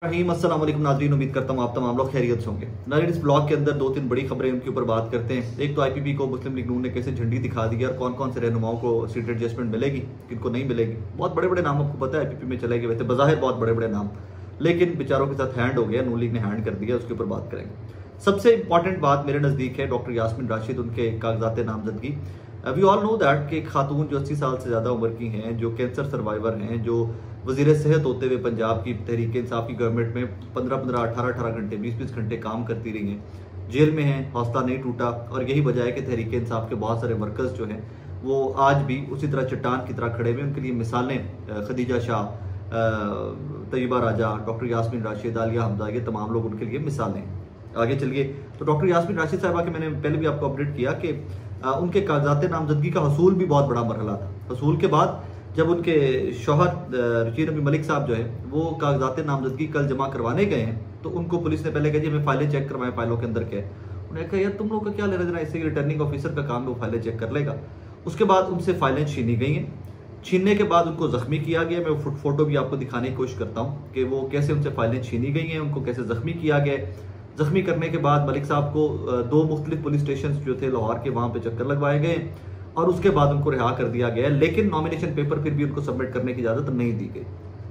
रहीम अस्सलाम वालेकुम नाज़रीन, उम्मीद करता हूँ आप तमाम लोग खैरियत से होंगे। नाज़रीन, इस ब्लॉग के अंदर दो तीन बड़ी खबरें उनके ऊपर बात करते हैं। एक तो आईपीपी को मुस्लिम लीग नून ने कैसे झंडी दिखा दी और कौन कौन से रहनुमाओं को सीट एडजस्टमेंट मिलेगी, किनको नहीं मिलेगी। बहुत बड़े बड़े नाम आपको पता है आईपीपी में चले गए, वैसे बज़ाहिर बहुत बड़े बड़े नाम, लेकिन बेचारों के साथ हैंड हो गया, नून लीग ने हैंड कर दिया। उसके ऊपर बात करेंगे। सबसे इंपॉर्टेंट बात मेरे नज़दीक है डॉक्टर यास्मीन राशिद, उनके कागजात नामजदगी। वी ऑल नो दैट कि एक खातून जो 80 साल से ज़्यादा उम्र की हैं, जो कैंसर सर्वाइवर हैं, जो वज़ीर सेहत होते हुए पंजाब की तहरीक इंसाफ की गवर्नमेंट में 15-15, 18-18 घंटे, 20-20 घंटे काम करती रही हैं, जेल में हैं, हौसला नहीं टूटा। और यही वजह है कि तहरीक इंसाफ के बहुत सारे वर्कर्स जो हैं वो आज भी उसी तरह चट्टान की तरह खड़े हुए। उनके लिए मिसालें खदीजा शाह, तैयबा राजा, डॉक्टर यास्मीन राशिद, आलिया हमजा, ये तमाम लोग उनके लिए मिसालें। आगे चलिए तो डॉक्टर यास्मीन राशिद साहबा के मैंने पहले भी आपको अपडेट किया कि उनके कागजात नामजदगी का हसूल भी बहुत बड़ा मरहला था। हसूल के बाद जब उनके शौहर रशीद नबी मलिक साहब जो है वो कागजात नामजदगी कल जमा करवाने गए हैं, तो उनको पुलिस ने पहले कहा जी हमें फाइलें चेक करवाएं, फाइलों के अंदर क्या है। उन्होंने कहा यार तुम लोग का क्या लेना देना, इससे रिटर्निंग ऑफिसर का काम है, वो फाइलें चेक कर लेगा। उसके बाद उनसे फाइलें छीनी गई हैं। छीनने के बाद उनको जख्मी किया गया। मैं फोटो भी आपको दिखाने की कोशिश करता हूँ कि वो कैसे उनसे फाइलें छीनी गई हैं, उनको कैसे जख्मी किया गया। जख्मी करने के बाद मलिक साहब को दो मुख्तलिफ पुलिस स्टेशन जो थे लाहौर के, वहां पे चक्कर लगवाए गए और उसके बाद उनको रिहा कर दिया गया। लेकिन नॉमिनेशन पेपर फिर भी उनको सबमिट करने की इजाजत नहीं दी गई।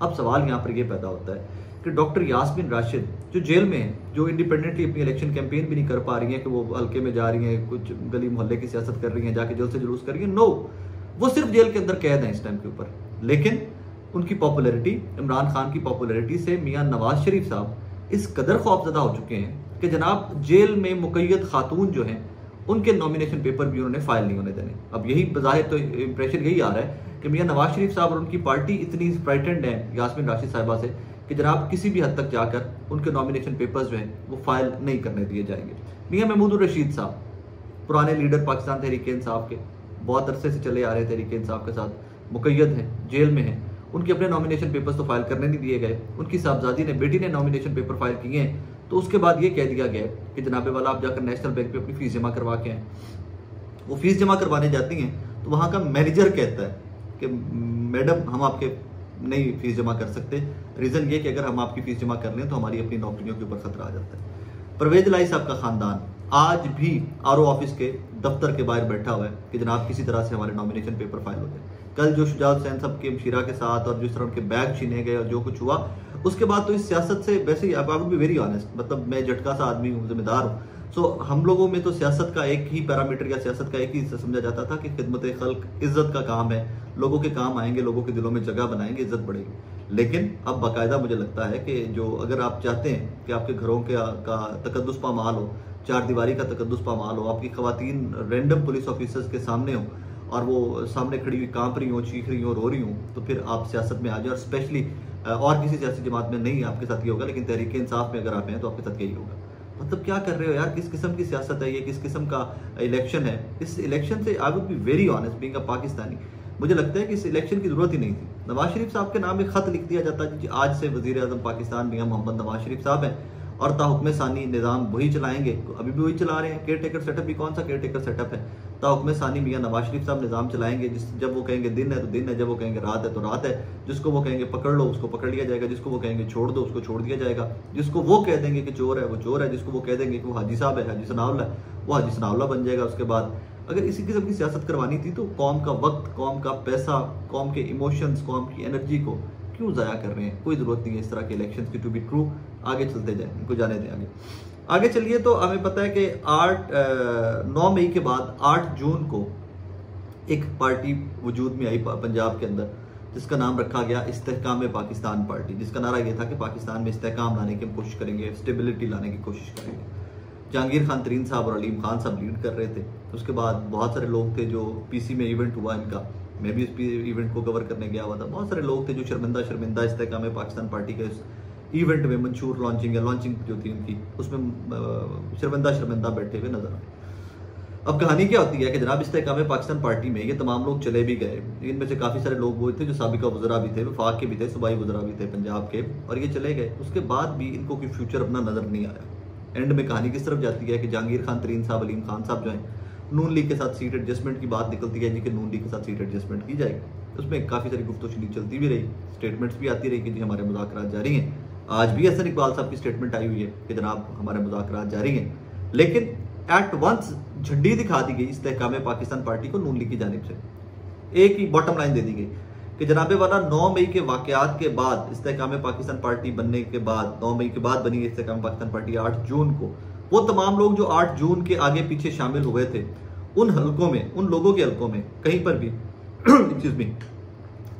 अब सवाल यहाँ पर यह पैदा होता है कि डॉक्टर यास्मीन राशिद जो जेल में है, जो इंडिपेंडेंटली अपनी इलेक्शन कैंपेन भी नहीं कर पा रही है कि वो हल्के में जा रही हैं, कुछ गली मोहल्ले की सियासत कर रही हैं, जाके जेल से जुलूस कर रही है, नो, वो सिर्फ जेल के अंदर कैद है इस टाइम के ऊपर। लेकिन उनकी पॉपुलैरिटी, इमरान खान की पॉपुलैरिटी से मियां नवाज शरीफ साहब इस कदर खौफजदा हो चुके हैं कि जनाब जेल में मुकैयद खातून जो हैं उनके नॉमिनेशन पेपर भी उन्होंने फाइल नहीं होने देने। अब यही बज़ाहिर तो इंप्रेशन यही आ रहा है कि मियां नवाज शरीफ साहब और उनकी पार्टी इतनी फ्राइटेंड है यास्मीन राशिद साहिबा से कि जनाब किसी भी हद तक जाकर उनके नॉमिनेशन पेपर्स जो हैं वो फाइल नहीं करने दिए जाएंगे। मियां महमूद रशीद साहब, पुराने लीडर पाकिस्तान तहरीक इंसाफ के, बहुत अरसे से चले आ रहे तहरीक इंसाफ के साथ, मुकैयद हैं, जेल में हैं, उनके अपने नॉमिनेशन पेपर्स तो फाइल करने नहीं दिए गए। उनकी साहबजादी ने, बेटी ने नॉमिनेशन पेपर फाइल किए हैं, तो उसके बाद ये कह दिया गया कि जनाबे वाला आप जाकर नेशनल बैंक पे अपनी फीस जमा करवा के आए। वो फीस जमा करवाने जाती हैं तो वहाँ का मैनेजर कहता है कि मैडम हम आपके नहीं फीस जमा कर सकते। रीज़न ये कि अगर हम आपकी फीस जमा कर लें तो हमारी अपनी नौकरियों के ऊपर खतरा आ जाता है। परवेज लाई साहब का खानदान आज भी आरओ ऑफिस के दफ्तर के बाहर बैठा हुआ है कि जनाब किसी तरह से हमारे नॉमिनेशन पेपर फाइल हो जाए। कल जो शुजात हुसैन साहब के मशीरा के साथ और जिस तरह उनके बैग छीने गए और जो कुछ हुआ, उसके बाद तो इस सियासत से वैसे ही I would be very honest, मतलब मैं झटका सा आदमी हूँ, जिम्मेदार हूँ। सो हम लोगों में तो सियासत का एक ही पैरामीटर या सियासत का एक ही समझा जाता था कि खिदमत खल्क इज्जत का काम है, लोगों के काम आएंगे, लोगों के दिलों में जगह बनाएंगे, इज्जत बढ़ेगी। लेकिन अब बाकायदा मुझे लगता है कि जो अगर आप चाहते हैं कि आपके घरों का तकद्दुस पामाल हो, चार दीवारी का तकद्दुस पामाल हो, आपकी खवातीन रैंडम पुलिस ऑफिसर्स के सामने हो और वो सामने खड़ी हुई कांप रही हो, चीख रही हो, रो रही हो, तो फिर आप सियासत में आ जाए। और स्पेशली और किसी सियासी जमात में नहीं आपके साथ ये होगा, लेकिन तहरीक इंसाफ में अगर आप हैं तो आपके साथ यही होगा। मतलब क्या कर रहे हो यार, किस किस्म की सियासत है ये, किस किस्म का इलेक्शन है। इस इलेक्शन से आई would be very honest being a Pakistani, मुझे लगता है कि इस इलेक्शन की जरूरत ही नहीं थी। नवाज शरीफ साहब के नाम एक खत लिख दिया जाता है, आज से वजीर आजम पाकिस्तान मियां मोहम्मद नवाज शरीफ साहब हैं और ताहुक्म सानी निज़ाम वही चलाएंगे, अभी भी वही चला रहे हैं। केयर टेकर सेटअप भी कौन सा केयर टेकर सेटअप है, ताहुक्म सानी मियां नवाज शरीफ साहब निज़ाम चलाएंगे। जब वो कहेंगे दिन है तो दिन है, जब वो कहेंगे रात है तो रात है, जिसको वो कहेंगे पकड़ लो उसको पकड़ लिया जाएगा, जिसको वो कहेंगे छोड़ दो उसको छोड़ दिया जाएगा, जिसको वो कह देंगे कि चोर है वो चोर है, जिसको वो कह देंगे कि वो हाजी साहब है, हाजी सनाउल्ला है, वो हाजी सनाउल्ला बन जाएगा। उसके बाद अगर इसी किस्म की सियासत करवानी थी तो कौम का वक्त, कौम का पैसा, कौम के इमोशंस, कौम की एनर्जी को क्यों ज़ाया कर रहे हैं। कोई ज़रूरत नहीं है इस तरह के इलेक्शन की। टू बी ट्रू, आगे चलते जाए, इनको जाने दें आगे चलिए। तो हमें पता है कि 9 मई के बाद 8 जून को एक पार्टी वजूद में आई पंजाब के अंदर, जिसका नाम रखा गया इस्तेहकाम पाकिस्तान पार्टी, जिसका नारा यह था कि पाकिस्तान में इस्तेहकाम लाने की हम कोशिश करेंगे, स्टेबिलिटी लाने की कोशिश करेंगे। जहांगीर खान तरीन साहब और अलीम खान साहब लीड कर रहे थे। उसके बाद बहुत सारे लोग थे जो पीसी में इवेंट हुआ इनका, मैं भी इस इवेंट को कवर करने गया हुआ था। बहुत सारे लोग थे जो शर्मिंदा इस्तेहकाम पाकिस्तान पार्टी के इवेंट में, मंशूर लॉन्चिंग जो थी उनकी, उसमें शर्मिंदा बैठे हुए नजर आए। अब कहानी क्या होती है कि जनाब इस्तेहकाम पाकिस्तान पार्टी में ये तमाम लोग चले भी गए। इनमें से काफ़ी सारे लोग वो थे जो साबिका वज़रा भी थे, वफाक के भी थे, सूबाई वज़रा भी थे पंजाब के, और ये चले गए। उसके बाद भी इनको कोई फ्यूचर अपना नज़र नहीं आया। एंड में कहानी किस तरफ जाती है कि जहांगीर खान तरीन साहब, अलीम खान साहब जो हैं, नून लीग के साथ सीट एडजस्टमेंट की बात निकलती है जी कि नून लीग के साथ सीट एडजस्टमेंट की जाएगी। उसमें काफ़ी सारी गुफ्तगू चलती भी रही, स्टेटमेंट्स भी आती रही कि जी हमारे मुज़ाकरात जारी हैं, आज भी हसन इकबाल साहब की स्टेटमेंट आई हुई है कि जनाब हमारे मुज़ाकरात जारी हैं, लेकिन एट वंस झंडी दिखा दी गई इस्तेहकाम पाकिस्तान पार्टी को नून लीग की जानिब से। एक ही बॉटम लाइन दे दी गई कि जनाबे वाला 9 मई के वाकयात के बाद इस्तेहकाम पाकिस्तान पार्टी बनने के बाद, 9 मई के बाद बनी इस्तेहकाम पाकिस्तान पार्टी 8 जून को, वो तमाम लोग जो 8 जून के आगे पीछे शामिल हुए थे, उन हलकों में, उन लोगों के हलकों में कहीं पर भी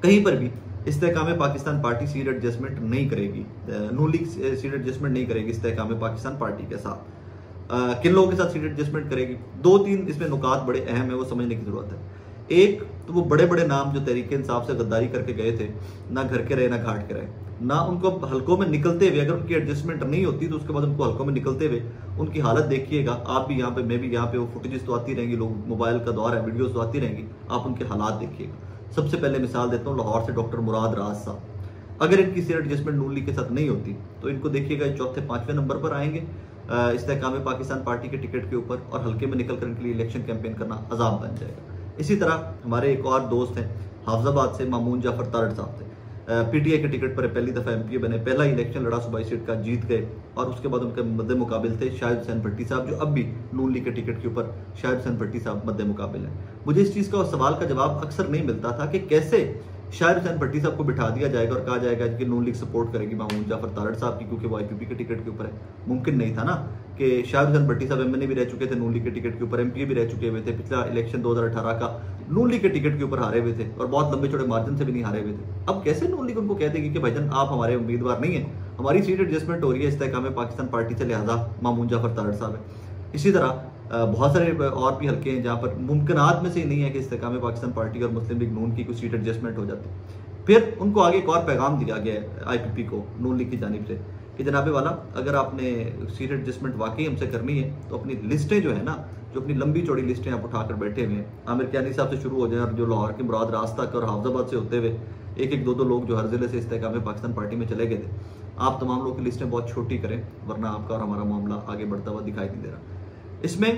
कहीं पर भी इस्तेहकाम पाकिस्तान पार्टी सीट एडजस्टमेंट नहीं करेगी, नून लीग सीट एडजस्टमेंट नहीं करेगी इस्तेहकाम पाकिस्तान पार्टी के साथ। किन लोगों के साथ सीट एडजस्टमेंट करेगी? 2-3 इसमें नुकात बड़े अहम है, वो समझने की जरूरत है। एक तो वो बड़े बड़े नाम जो तहरीक इंसाफ से गद्दारी करके गए थे, ना घर के रहे ना घाट के रहे, ना उनको हलकों में निकलते हुए, अगर उनकी एडजस्टमेंट नहीं होती तो उसके बाद उनको हलकों में निकलते हुए उनकी हालत देखिएगा। आप भी यहाँ पे, मैं भी यहाँ पे, वो फुटेजेस तो आती रहेंगी, लोग मोबाइल का दौर है, वीडियोस तो आती रहेंगी, आप उनके हालात देखिएगा। सबसे पहले मिसाल देता हूँ लाहौर से डॉक्टर मुराद राज साहब। अगर इनकी सीट एडजस्टमेंट नून लीग के साथ नहीं होती तो इनको देखिएगा 4थे-5वें नंबर पर आएंगे इस्तेहकाम पाकिस्तान पार्टी के टिकट के ऊपर, और हल्के में निकल कर इनके लिए इलेक्शन कैंपेन करना अजाब बन जाएगा। इसी तरह हमारे एक और दोस्त हैं हाफजाबाद से मामून जाफर तारड़ साहब थे, पीटीआई के टिकट पर पहली दफा एमपीए बने, पहला इलेक्शन लड़ा, सूबाई सीट का जीत गए, और उसके बाद उनके मद्दे मुकाबिल थे शाहिद हुसैन भट्टी साहब, जो अब भी नून लीग के टिकट के ऊपर शाहिद हुसैन भट्टी साहब मद्दे मुकाबिल हैं। मुझे इस चीज़ का सवाल का जवाब अक्सर नहीं मिलता था कि कैसे शाहिद हुसैन भट्टी साहब को बिठा दिया जाएगा और कहा जाएगा कि नून लीग सपोर्ट करेगी मामून जाफर तारड़ साहब की, क्योंकि वो आईपीपी के टिकट के ऊपर है। मुमकिन नहीं था ना कि शाहिद हुसैन भट्टी साहब एमएनए भी रह चुके थे नून लीग के टिकट के ऊपर, एमपीए भी रह चुके हुए थे, पिछला इलेक्शन 2018 का नून लीग के टिकट के ऊपर हारे हुए थे, और बहुत लंबे चौड़े मार्जिन से भी नहीं हारे हुए थे। अब कैसे नून लीग उनको कह देगी कि भाईजान आप हमारे उम्मीदवार नहीं है, हमारी सीट एडजस्टमेंट हो रही है इस्तेहकाम पाकिस्तान पार्टी से, लिहाजा मामून जाफर तारड़ साहब है। इसी तरह बहुत सारे और भी हल्के हैं जहाँ पर मुमकिनात में से ही नहीं है कि इस्तेहकाम पाकिस्तान पार्टी और मुस्लिम लीग नून की कोई सीट एडजस्टमेंट हो जाती। फिर उनको आगे एक और पैगाम दिया गया आईपीपी को नून लीग की जानिब से कि जनाबे वाला, अगर आपने सीट एडजस्टमेंट वाकई हमसे करनी है तो अपनी लिस्टें जो है ना, जो अपनी लंबी चौड़ी लिस्टें आप उठाकर बैठे हुए हैं, आमिर कियानी साहब से शुरू हो जाए और जो लाहौर के मुराद राज तक और हाफजाबाद से होते हुए एक 2 लोग जो हर जिले से इस्तेहकाम पाकिस्तान पार्टी में चले गए थे, आप तमाम लोगों की लिस्टें बहुत छोटी करें, वरना आपका और हमारा मामला आगे बढ़ता हुआ दिखाई नहीं दे रहा। इसमें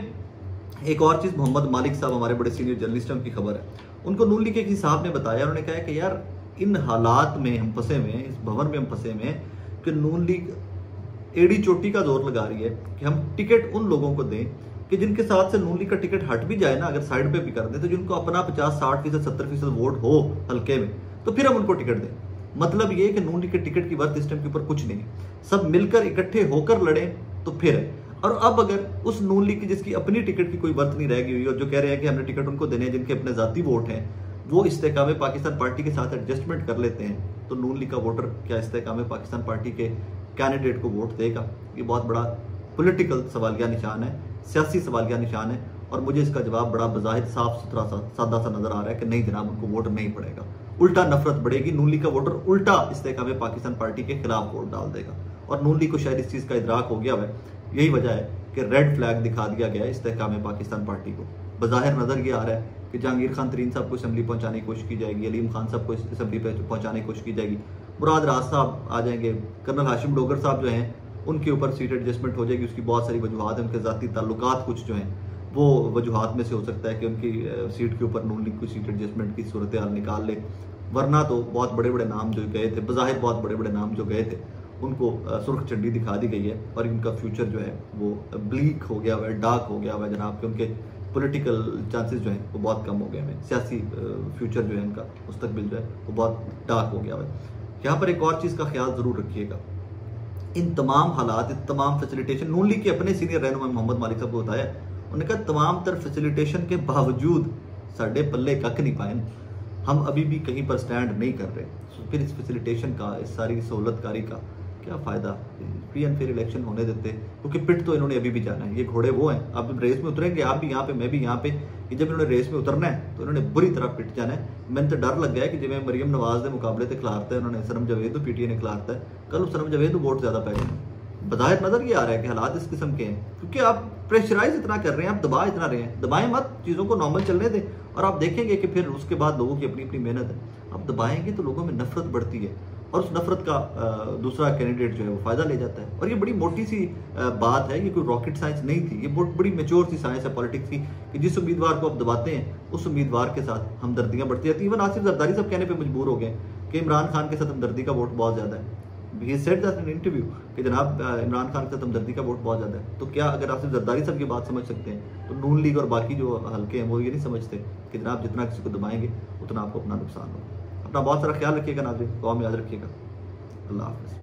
एक और चीज़, मोहम्मद मालिक साहब हमारे बड़े सीनियर जर्नलिस्ट हैं, उनकी खबर है, उनको नून लीग के किसी साहब ने बताया, उन्होंने कहा कि यार इन हालात में हम फंसे हुए हैं, इस भंवर में हम फंसे हुए हैं कि नून लीग एड़ी चोटी का जोर लगा रही है कि हम टिकट उन लोगों को दें कि जिनके साथ से नून लीग का टिकट हट भी जाए ना, अगर साइड पे भी कर दें, तो जिनको अपना 50-60%, 70% वोट हो हल्के में, तो फिर हम उनको टिकट दें। मतलब ये कि नून लीग के टिकट की वर्थ इस टाइम के ऊपर कुछ नहीं, सब मिलकर इकट्ठे होकर लड़े तो फिर है। और अब अगर उस नून लीग की जिसकी अपनी टिकट की कोई वर्थ नहीं रह गई हुई और जो कह रहे हैं कि हमने टिकट उनको देने हैं जिनके अपने जाती वोट हैं, वो इस्तेहकाम पाकिस्तान पार्टी के साथ एडजस्टमेंट कर लेते हैं, तो नून लीग का वोटर क्या इस्तेहकाम पाकिस्तान पार्टी के कैंडिडेट को वोट देगा? ये बहुत बड़ा पॉलिटिकल सवालिया निशान है, सियासी सवालिया निशान है, और मुझे इसका जवाब बड़ा बज़ाहिर साफ सुथरा सादा सा नजर आ रहा है कि नहीं जनाब, उनको वोट नहीं पड़ेगा, उल्टा नफरत बढ़ेगी। नून लीग का वोटर उल्टा इस्तेहकाम पाकिस्तान पार्टी के खिलाफ वोट डाल देगा, और नून लीग को शायद इस चीज़ का इदराक हो गया है। यही वजह है कि रेड फ्लैग दिखा दिया गया है इस्तेहकाम पाकिस्तान पार्टी को। बज़ाहिर नजर ये आ रहा है कि जहांगीर खान तरीन साहब को असम्बली पहुंचाने की कोशिश की जाएगी, अलीम खान साहब को असम्बली पहुंचाने की कोशिश की जाएगी, मुराद राज साहब आ जाएंगे, कर्नल हाशिम डोगर साहब जो हैं उनके ऊपर सीट एडजस्टमेंट हो जाएगी। उसकी बहुत सारी वजूहत हैं, उनके ज़ाती ताल्लुकात कुछ जो हैं वो वजूहत में से हो सकता है कि उनकी सीट के ऊपर नून लीग को सीट एडजस्टमेंट की सूरत हाल निकाल ले, वरना तो बहुत बड़े बड़े नाम जो गए थे, बज़ाहिर बहुत बड़े बड़े नाम जो गए थे, उनको सुर्ख झंडी दिखा दी गई है, और उनका फ्यूचर जो है वो ब्लीक हो गया हुआ है, डार्क हो गया हुआ है जनाब, क्योंकि पॉलिटिकल चांसेस जो हैं वो बहुत कम हो गए हैं, सियासी फ्यूचर जो है उनका मुस्तकबिल जो है वो बहुत डार्क हो गया हुआ है। यहाँ पर एक और चीज़ का ख्याल ज़रूर रखिएगा, इन तमाम हालात, इन तमाम फैसिलिटेशन, नून लीग के अपने सीनियर रहनुमा मोहम्मद मालिक साहब को बताया, उन्होंने कहा तमाम तर फैसिलिटेशन के बावजूद साढ़े पल्ले कख नहीं पाए, हम अभी भी कहीं पर स्टैंड नहीं कर रहे, तो फिर इस फैसिलिटेशन का, इस सारी सहूलतकारी का क्या फ़ायदा? फ्री एंड फेयर इलेक्शन होने देते, क्योंकि पिट तो इन्होंने अभी भी जाना है, ये घोड़े वो हैं, अब रेस में उतरेंगे, आप भी यहाँ पे, मैं भी यहाँ पे, कि जब इन्होंने रेस में उतरना है तो इन्होंने बुरी तरह पिट जाना है। मैंने तो डर लग गया है कि जिवें मरियम नवाज के मुकाबले से खिलारता है उन्होंने सनम जवेद को, पीटीए ने खिलारता है, कल सनम जवेद को वोट ज़्यादा पै गए। बज़ाहिर नज़र ये आ रहा है कि हालात इस किस्म के हैं, क्योंकि आप प्रेशराइज इतना कर रहे हैं, आप दबा इतना रहे हैं, दबाएं मत, चीज़ों को नॉर्मल चलने दें, और आप देखेंगे कि फिर उसके बाद लोगों की अपनी अपनी मेहनत है, आप दबाएंगे तो लोगों में नफरत बढ़ती है, और उस नफरत का दूसरा कैंडिडेट जो है वो फ़ायदा ले जाता है। और ये बड़ी मोटी सी बात है, ये कोई रॉकेट साइंस नहीं थी, ये बहुत बड़ी मेच्योर सी साइंस है पॉलिटिक्स की, कि जिस उम्मीदवार को आप दबाते हैं उस उम्मीदवार के साथ हमदर्दियाँ बढ़ती जाती हैं। इवन आसिफ जरदारी साहब कहने पर मजबूर हो गए कि इमरान खान के साथ हमदर्दी का वोट बहुत ज़्यादा है, he said that in interview कि जनाब इमरान खान के साथ हमदर्दी का वोट बहुत ज़्यादा है। तो क्या अगर आप सिर्फ जरदारी साहब की बात समझ सकते हैं तो नून लीग और बाकी जो हल्के हैं वो ये नहीं समझते कि जनाब जितना किसी को दबाएंगे उतना आपको अपना नुकसान होगा। अपना बहुत सारा ख्याल रखिएगा नाज़रीन, दुआ में याद रखिएगा। अल्लाह हाफ़िज़।